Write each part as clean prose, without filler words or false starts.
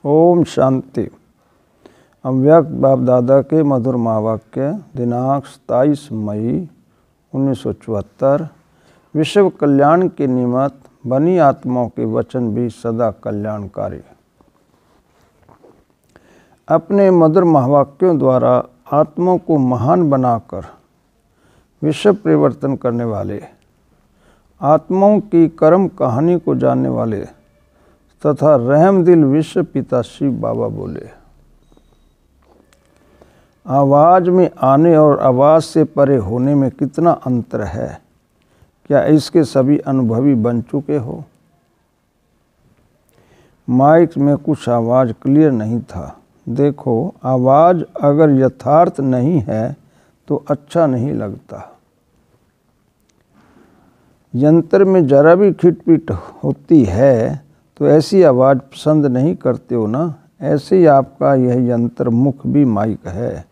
ओम शांति। अव्यक्त बाप दादा के मधुर महावाक्य दिनांक 27 मई 1974। विश्व कल्याण के निमित्त बनी आत्माओं के वचन भी सदा कल्याणकारी। अपने मधुर महावाक्यों द्वारा आत्माओं को महान बनाकर विश्व परिवर्तन करने वाले, आत्माओं की कर्म कहानी को जानने वाले तथा रहम दिल विश्व पिता शिव बाबा बोले, आवाज़ में आने और आवाज़ से परे होने में कितना अंतर है। क्या इसके सभी अनुभवी बन चुके हो? माइक में कुछ आवाज़ क्लियर नहीं था। देखो, आवाज़ अगर यथार्थ नहीं है तो अच्छा नहीं लगता। यंत्र में जरा भी खिटपिट होती है तो ऐसी आवाज़ पसंद नहीं करते हो ना। ऐसे ही आपका यह यंत्र मुख भी माइक है।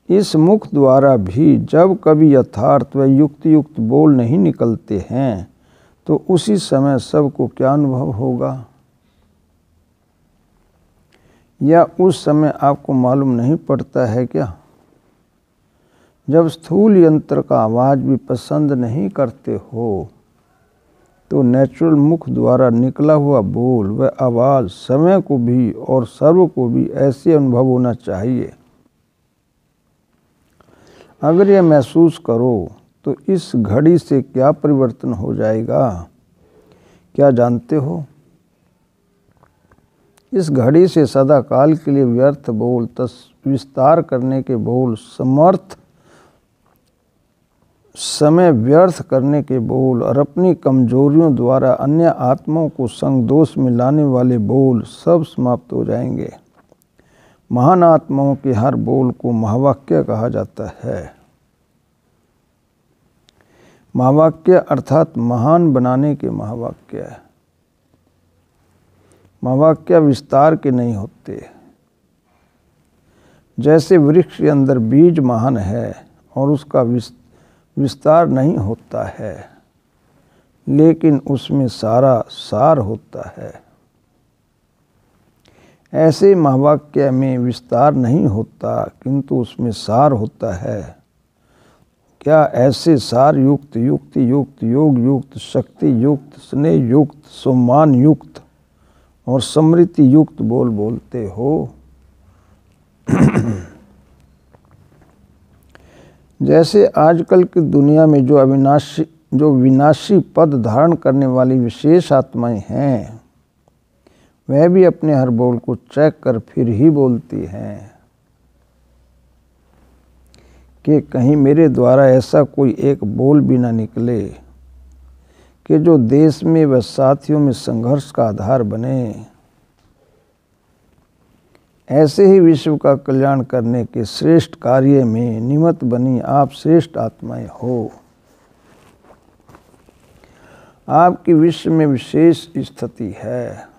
इस मुख द्वारा भी जब कभी यथार्थ व युक्त बोल नहीं निकलते हैं तो उसी समय सबको क्या अनुभव होगा? या उस समय आपको मालूम नहीं पड़ता है क्या? जब स्थूल यंत्र का आवाज़ भी पसंद नहीं करते हो तो नेचुरल मुख द्वारा निकला हुआ बोल व आवाज़ समय को भी और सर्व को भी ऐसे अनुभव होना चाहिए। अगर यह महसूस करो तो इस घड़ी से क्या परिवर्तन हो जाएगा, क्या जानते हो? इस घड़ी से सदा काल के लिए व्यर्थ बोल, विस्तार करने के बोल, समर्थ समय व्यर्थ करने के बोल और अपनी कमजोरियों द्वारा अन्य आत्माओं को संग दोष में लाने वाले बोल सब समाप्त हो जाएंगे। महान आत्माओं के हर बोल को महावाक्य कहा जाता है। महावाक्य अर्थात महान बनाने के महावाक्य। महावाक्य विस्तार के नहीं होते। जैसे वृक्ष के अंदर बीज महान है और उसका विस्तार नहीं होता है, लेकिन उसमें सारा सार होता है। ऐसे महावाक्य में विस्तार नहीं होता किंतु उसमें सार होता है। क्या ऐसे सार युक्त, युक्ति युक्त, योग युक्त, शक्ति युक्त, स्नेह युक्त, सम्मान युक्त और समृद्धि युक्त बोल बोलते हो? जैसे आजकल की दुनिया में जो विनाशी पद धारण करने वाली विशेष आत्माएं हैं, वह भी अपने हर बोल को चेक कर फिर ही बोलती हैं कि कहीं मेरे द्वारा ऐसा कोई एक बोल भी ना निकले कि जो देश में व साथियों में संघर्ष का आधार बने। ऐसे ही विश्व का कल्याण करने के श्रेष्ठ कार्य में निमित्त बनी आप श्रेष्ठ आत्माएं हो। आपकी विश्व में विशेष स्थिति है।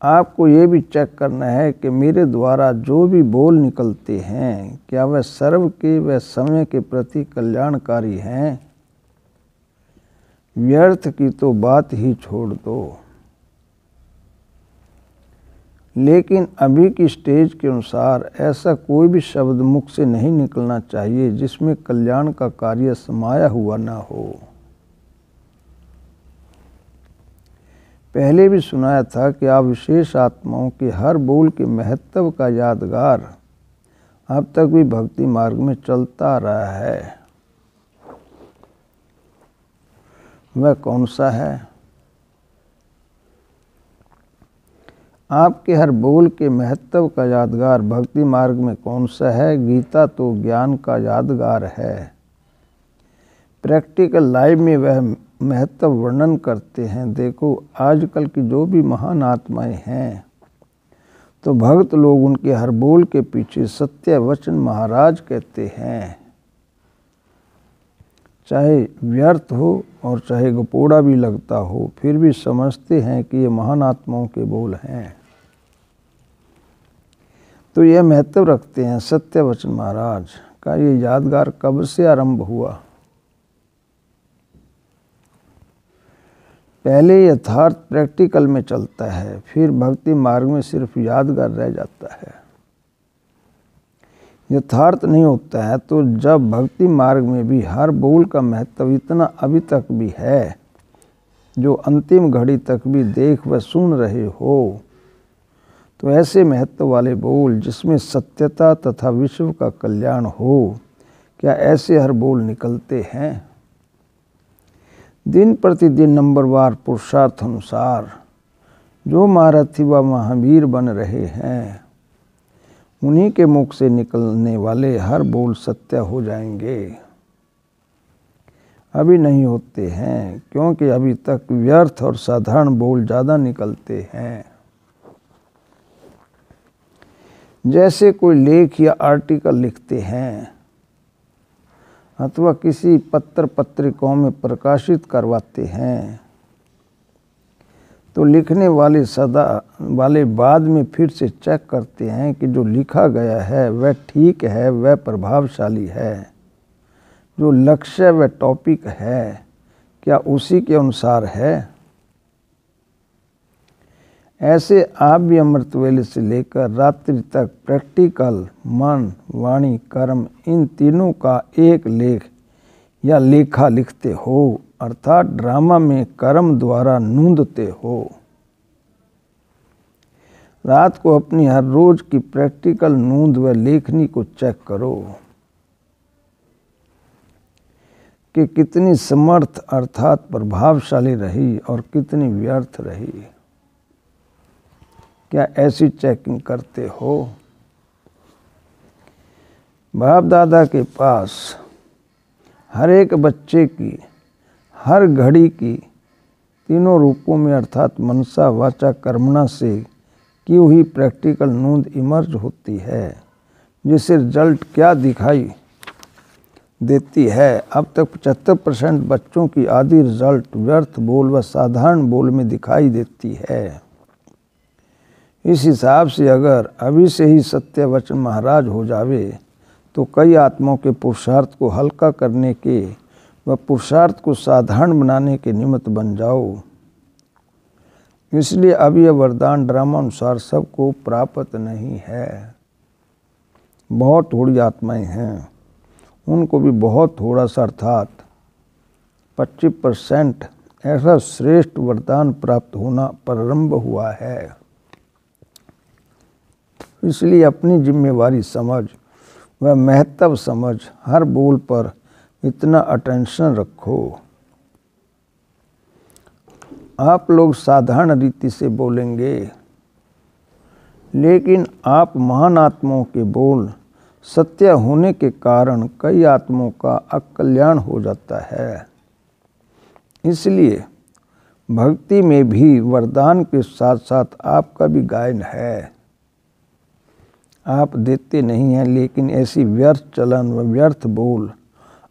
आपको ये भी चेक करना है कि मेरे द्वारा जो भी बोल निकलते हैं क्या वह सर्व के व समय के प्रति कल्याणकारी हैं। व्यर्थ की तो बात ही छोड़ दो। लेकिन अभी की स्टेज के अनुसार ऐसा कोई भी शब्द मुख से नहीं निकलना चाहिए जिसमें कल्याण का कार्य समाया हुआ ना हो। पहले भी सुनाया था कि आप विशेष आत्माओं के हर बोल के महत्व का यादगार अब तक भी भक्ति मार्ग में चलता रहा है। वह कौन सा है? आपके हर बोल के महत्व का यादगार भक्ति मार्ग में कौन सा है? गीता तो ज्ञान का यादगार है। प्रैक्टिकल लाइफ में वह महत्व वर्णन करते हैं। देखो, आजकल की जो भी महान आत्माएं हैं तो भक्त लोग उनके हर बोल के पीछे सत्य वचन महाराज कहते हैं। चाहे व्यर्थ हो और चाहे गपोड़ा भी लगता हो, फिर भी समझते हैं कि ये महान आत्माओं के बोल हैं। तो यह महत्व रखते हैं। सत्य वचन महाराज का ये यादगार कब से आरंभ हुआ? पहले यथार्थ प्रैक्टिकल में चलता है, फिर भक्ति मार्ग में सिर्फ यादगार रह जाता है। यथार्थ नहीं होता है तो जब भक्ति मार्ग में भी हर बोल का महत्व इतना अभी तक भी है, जो अंतिम घड़ी तक भी देख व सुन रहे हो, तो ऐसे महत्व वाले बोल जिसमें सत्यता तथा विश्व का कल्याण हो, क्या ऐसे हर बोल निकलते हैं? दिन प्रतिदिन नंबरवार पुरुषार्थ अनुसार जो महारथी व महावीर बन रहे हैं, उन्हीं के मुख से निकलने वाले हर बोल सत्य हो जाएंगे। अभी नहीं होते हैं, क्योंकि अभी तक व्यर्थ और साधारण बोल ज़्यादा निकलते हैं। जैसे कोई लेख या आर्टिकल लिखते हैं अथवा किसी पत्र पत्रिकाओं में प्रकाशित करवाते हैं, तो लिखने वाले बाद में फिर से चेक करते हैं कि जो लिखा गया है वह ठीक है, वह प्रभावशाली है, जो लक्ष्य व टॉपिक है क्या उसी के अनुसार है। ऐसे आप भी अमृत वेले से लेकर रात्रि तक प्रैक्टिकल मन, वाणी, कर्म इन तीनों का एक लेख या लेखा लिखते हो, अर्थात ड्रामा में कर्म द्वारा नूंदते हो। रात को अपनी हर रोज की प्रैक्टिकल नूंद व लेखनी को चेक करो कि कितनी समर्थ अर्थात प्रभावशाली रही और कितनी व्यर्थ रही। क्या ऐसी चेकिंग करते हो? बाप दादा के पास हर एक बच्चे की हर घड़ी की तीनों रूपों में अर्थात मनसा, वाचा, कर्मणा से की हुई प्रैक्टिकल नूंद इमर्ज होती है, जिससे रिजल्ट क्या दिखाई देती है। अब तक 75% बच्चों की आधी रिजल्ट व्यर्थ बोल व साधारण बोल में दिखाई देती है। इस हिसाब से अगर अभी से ही सत्य वचन महाराज हो जावे तो कई आत्माओं के पुरुषार्थ को हल्का करने के व पुरुषार्थ को साधारण बनाने के निमित्त बन जाओ। इसलिए अब यह वरदान ड्रामा अनुसार सबको प्राप्त नहीं है। बहुत थोड़ी आत्माएं हैं, उनको भी बहुत थोड़ा सा अर्थात 25% ऐसा श्रेष्ठ वरदान प्राप्त होना प्रारंभ हुआ है। इसलिए अपनी जिम्मेवारी समझ व महत्व समझ हर बोल पर इतना अटेंशन रखो। आप लोग साधारण रीति से बोलेंगे, लेकिन आप महान आत्माओं के बोल सत्य होने के कारण कई आत्माओं का अकल्याण हो जाता है। इसलिए भक्ति में भी वरदान के साथ साथ आपका भी गायन है। आप देते नहीं हैं, लेकिन ऐसी व्यर्थ चलन व व्यर्थ बोल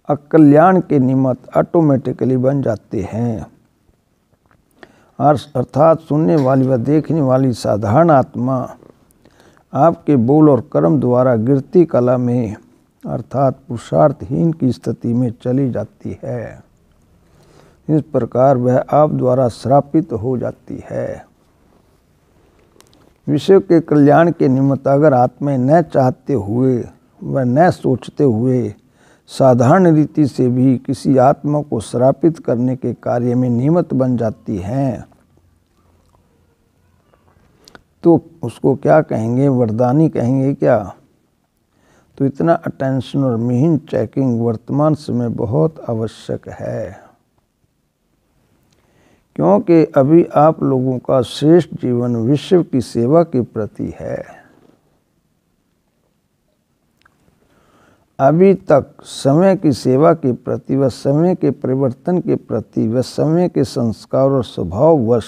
अकल्याण के निमित्त ऑटोमेटिकली बन जाते हैं। अर्थात सुनने वाली व देखने वाली साधारण आत्मा आपके बोल और कर्म द्वारा गिरती कला में अर्थात पुरुषार्थहीन की स्थिति में चली जाती है। इस प्रकार वह आप द्वारा श्रापित हो जाती है। विश्व के कल्याण के निमित्त अगर आत्माएं न चाहते हुए व न सोचते हुए साधारण रीति से भी किसी आत्मा को श्रापित करने के कार्य में निमित्त बन जाती हैं, तो उसको क्या कहेंगे? वरदानी कहेंगे क्या? तो इतना अटेंशन और मिहिन चेकिंग वर्तमान समय बहुत आवश्यक है, क्योंकि अभी आप लोगों का श्रेष्ठ जीवन विश्व की सेवा के प्रति है। अभी तक समय की सेवा के प्रति व समय के परिवर्तन के प्रति व समय के संस्कार और स्वभाववश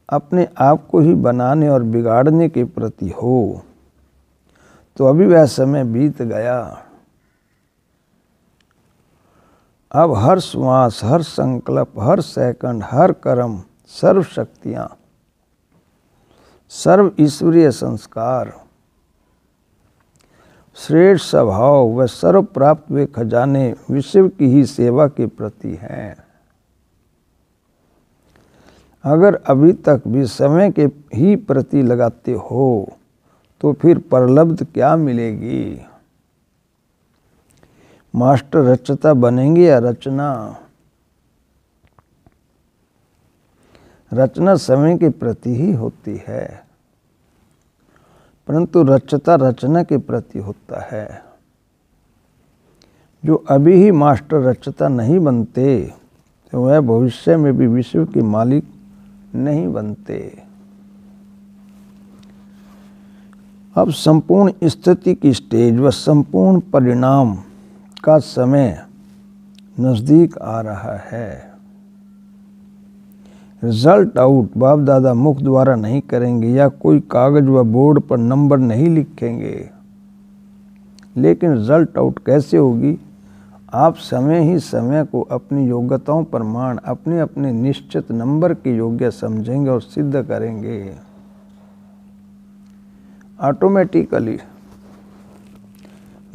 अपने आप को ही बनाने और बिगाड़ने के प्रति हो, तो अभी वह समय बीत गया। अब हर श्वास, हर संकल्प, हर सेकंड, हर कर्म, सर्व शक्तियाँ, सर्व ईश्वरीय संस्कार, श्रेष्ठ स्वभाव व सर्व प्राप्त वे खजाने विश्व की ही सेवा के प्रति हैं। अगर अभी तक भी समय के ही प्रति लगाते हो तो फिर परलब्ध क्या मिलेगी। मास्टर रचता बनेंगे या रचना। रचना समय के प्रति ही होती है, परंतु रचता रचना के प्रति होता है। जो अभी ही मास्टर रचता नहीं बनते तो वह भविष्य में भी विश्व के मालिक नहीं बनते। अब संपूर्ण स्थिति की स्टेज व संपूर्ण परिणाम का समय नज़दीक आ रहा है। रिजल्ट आउट बाप दादा मुख द्वारा नहीं करेंगे या कोई कागज व बोर्ड पर नंबर नहीं लिखेंगे, लेकिन रिजल्ट आउट कैसे होगी। आप समय ही समय को अपनी योग्यताओं प्रमाण अपने अपने निश्चित नंबर के योग्य समझेंगे और सिद्ध करेंगे। ऑटोमेटिकली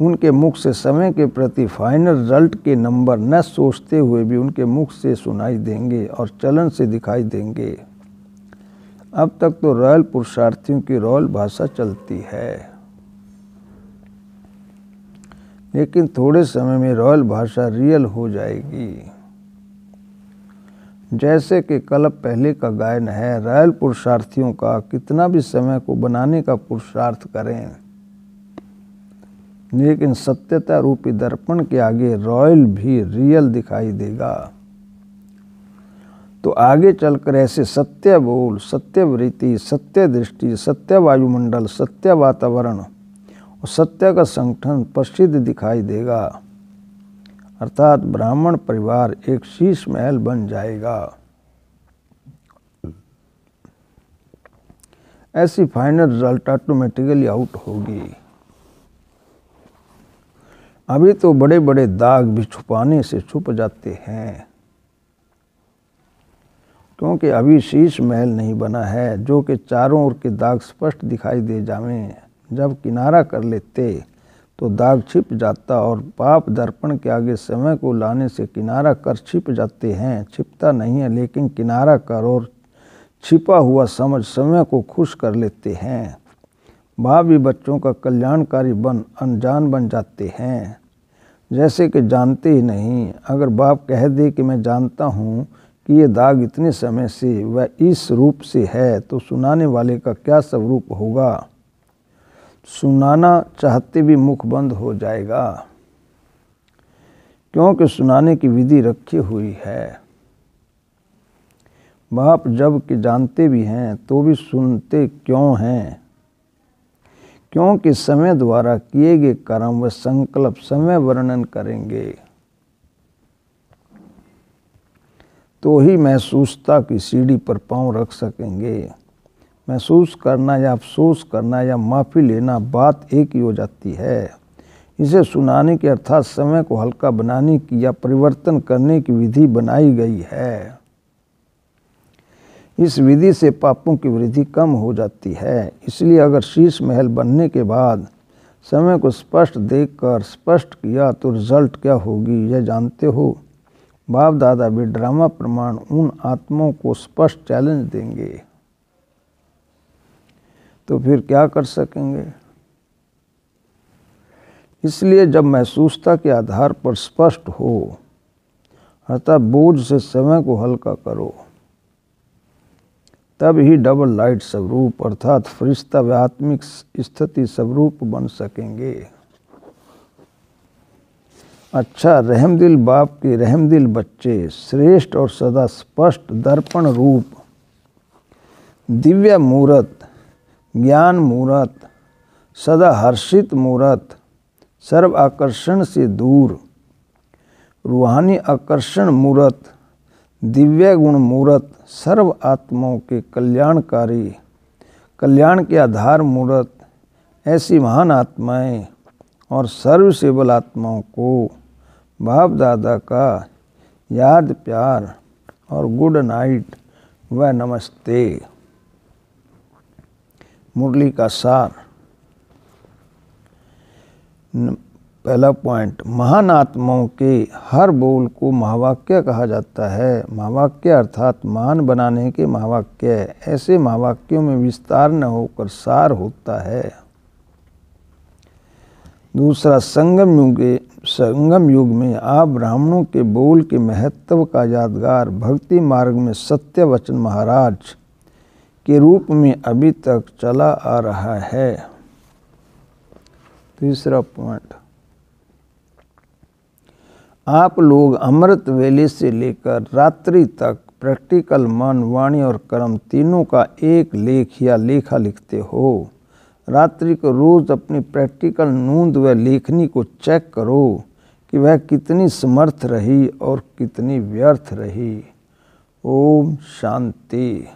उनके मुख से समय के प्रति फाइनल रिजल्ट के नंबर न सोचते हुए भी उनके मुख से सुनाई देंगे और चलन से दिखाई देंगे। अब तक तो रॉयल पुरुषार्थियों की रॉयल भाषा चलती है, लेकिन थोड़े समय में रॉयल भाषा रियल हो जाएगी। जैसे कि कल पहले का गायन है, रॉयल पुरुषार्थियों का कितना भी समय को बनाने का पुरुषार्थ करें, लेकिन सत्यता रूपी दर्पण के आगे रॉयल भी रियल दिखाई देगा। तो आगे चलकर ऐसे सत्य बोल, सत्य वृत्ति, सत्य दृष्टि, सत्य वायुमंडल, सत्य वातावरण और सत्य का संगठन प्रसिद्ध दिखाई देगा। अर्थात ब्राह्मण परिवार एक शीश महल बन जाएगा। ऐसी फाइनल रिजल्ट ऑटोमेटिकली आउट होगी। अभी तो बड़े बड़े दाग भी छुपाने से छुप जाते हैं, क्योंकि अभी शीश महल नहीं बना है जो कि चारों ओर के दाग स्पष्ट दिखाई दे जावें। जब किनारा कर लेते तो दाग छिप जाता और पाप दर्पण के आगे समय को लाने से किनारा कर छिप जाते हैं। छिपता नहीं है, लेकिन किनारा कर और छिपा हुआ समझ समय को खुश कर लेते हैं। भावी बच्चों का कल्याणकारी बन अनजान बन जाते हैं, जैसे कि जानते ही नहीं। अगर बाप कह दे कि मैं जानता हूँ कि ये दाग इतने समय से व इस रूप से है, तो सुनाने वाले का क्या स्वरूप होगा। सुनाना चाहते भी मुख बंद हो जाएगा, क्योंकि सुनाने की विधि रखी हुई है। बाप जब कि जानते भी हैं तो भी सुनते क्यों हैं, क्योंकि समय द्वारा किए गए कर्म व संकल्प समय वर्णन करेंगे। तो ही महसूसता की सीढ़ी पर पांव रख सकेंगे। महसूस करना या अफसोस करना या माफ़ी लेना बात एक ही हो जाती है। इसे सुनाने के अर्थात समय को हल्का बनाने की या परिवर्तन करने की विधि बनाई गई है। इस विधि से पापों की वृद्धि कम हो जाती है। इसलिए अगर शीश महल बनने के बाद समय को स्पष्ट देखकर स्पष्ट किया तो रिजल्ट क्या होगी यह जानते हो। बाप दादा भी ड्रामा प्रमाण उन आत्माओं को स्पष्ट चैलेंज देंगे, तो फिर क्या कर सकेंगे। इसलिए जब महसूसता के आधार पर स्पष्ट हो, अर्थात बोझ से समय को हल्का करो, तब ही डबल लाइट स्वरूप अर्थात फरिश्ता व आत्मिक स्थिति स्वरूप बन सकेंगे। अच्छा, रहमदिल बाप के रहमदिल बच्चे श्रेष्ठ और सदा स्पष्ट दर्पण रूप दिव्य मूर्त, ज्ञान मूर्त, सदा हर्षित मूर्त, सर्व आकर्षण से दूर रूहानी आकर्षण मूर्त, दिव्य गुण मूर्त, सर्व आत्माओं के कल्याणकारी, कल्याण के आधार मूर्त, ऐसी महान आत्माएं और सर्वसेवल आत्माओं को बाप दादा का याद प्यार और गुड नाइट व नमस्ते। मुरली का सार। पहला पॉइंट, महान आत्माओं के हर बोल को महावाक्य कहा जाता है। महावाक्य अर्थात महान बनाने के महावाक्य। ऐसे महावाक्यों में विस्तार न होकर सार होता है। दूसरा, संगम युग में आप ब्राह्मणों के बोल के महत्व का यादगार भक्ति मार्ग में सत्यवचन महाराज के रूप में अभी तक चला आ रहा है। तीसरा पॉइंट, आप लोग अमृत वेले से लेकर रात्रि तक प्रैक्टिकल मन, वाणी और कर्म तीनों का एक लेख या लेखा लिखते हो। रात्रि को रोज अपनी प्रैक्टिकल नोंद व लेखनी को चेक करो कि वह कितनी समर्थ रही और कितनी व्यर्थ रही। ओम शांति।